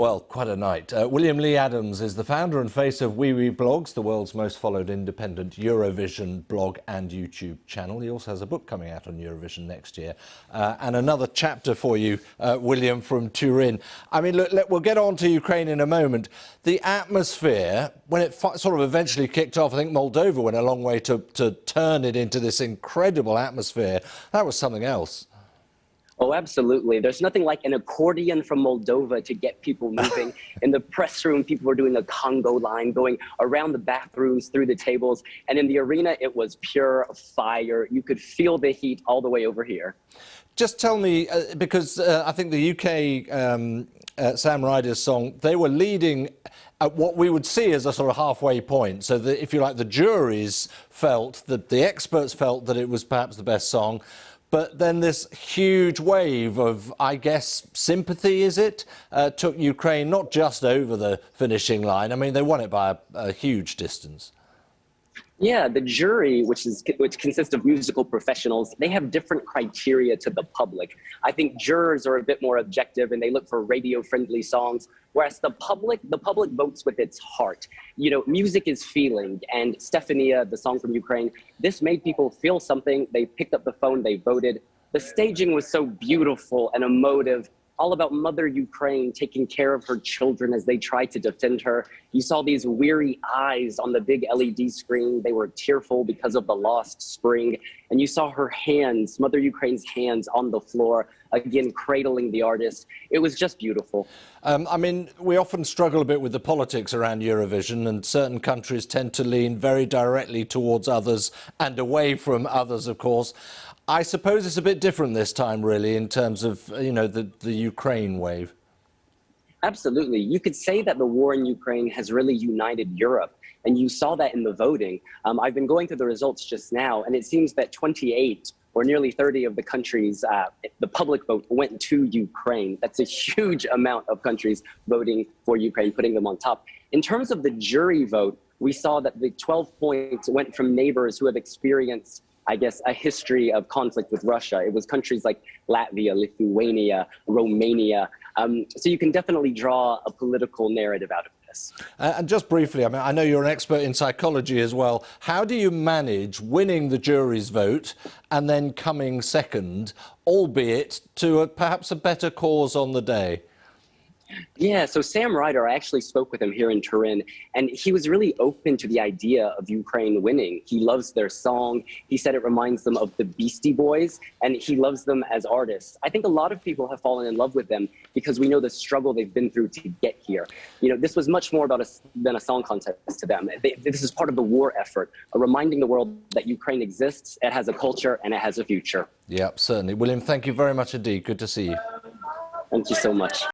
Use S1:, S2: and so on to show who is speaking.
S1: Well, quite a night. William Lee Adams is the founder and face of Wiwibloggs, the world's most followed independent Eurovision blog and YouTube channel. He also has a book coming out on Eurovision next year. And another chapter for you, William, from Turin. I mean, look, we'll get on to Ukraine in a moment. The atmosphere, when it sort of eventually kicked off, I think Moldova went a long way to turn it into this incredible atmosphere. That was something else.
S2: Oh, absolutely. There's nothing like an accordion from Moldova to get people moving. In the press room, people were doing a Congo line, going around the bathrooms, through the tables. And in the arena, it was pure fire. You could feel the heat all the way over here.
S1: Just tell me, because I think the UK Sam Ryder's song, they were leading at what we would see as a sort of halfway point. So that, if you like, the juries felt, that the experts felt that it was perhaps the best song. But then this huge wave of, I guess, sympathy, is it, took Ukraine not just over the finishing line. I mean, they won it by a huge distance.
S2: Yeah, the jury, which consists of musical professionals, they have different criteria to the public. I think jurors are a bit more objective and they look for radio-friendly songs, whereas the public votes with its heart. You know, music is feeling, and Stefania, the song from Ukraine, this made people feel something. They picked up the phone, they voted. The staging was so beautiful and emotive, all about Mother Ukraine taking care of her children as they tried to defend her. You saw these weary eyes on the big LED screen. They were tearful because of the lost spring. And you saw her hands, Mother Ukraine's hands on the floor, again, cradling the artist. It was just beautiful.
S1: I mean, we often struggle a bit with the politics around Eurovision, and certain countries tend to lean very directly towards others and away from others, of course. I suppose it's a bit different this time, really, in terms of, you know, the Ukraine wave.
S2: Absolutely. You could say that the war in Ukraine has really united Europe, and you saw that in the voting. I've been going through the results just now, and it seems that 28 or nearly 30 of the countries, the public vote went to Ukraine. That's a huge amount of countries voting for Ukraine, putting them on top. In terms of the jury vote, we saw that the 12 points went from neighbors who have experienced, I guess, a history of conflict with Russia. It was countries like Latvia, Lithuania, Romania. So you can definitely draw a political narrative out of this.
S1: And just briefly, I mean, I know you're an expert in psychology as well. How do you manage winning the jury's vote and then coming second, albeit to perhaps a better cause on the day?
S2: Yeah, so Sam Ryder, I actually spoke with him here in Turin, and he was really open to the idea of Ukraine winning. He loves their song. He said it reminds them of the Beastie Boys, and he loves them as artists. I think a lot of people have fallen in love with them because we know the struggle they've been through to get here. You know, this was much more about than a song contest to them. This is part of the war effort, reminding the world that Ukraine exists, it has a culture, and it has a future.
S1: Yeah, certainly. William, thank you very much indeed. Good to see you.
S2: Thank you so much.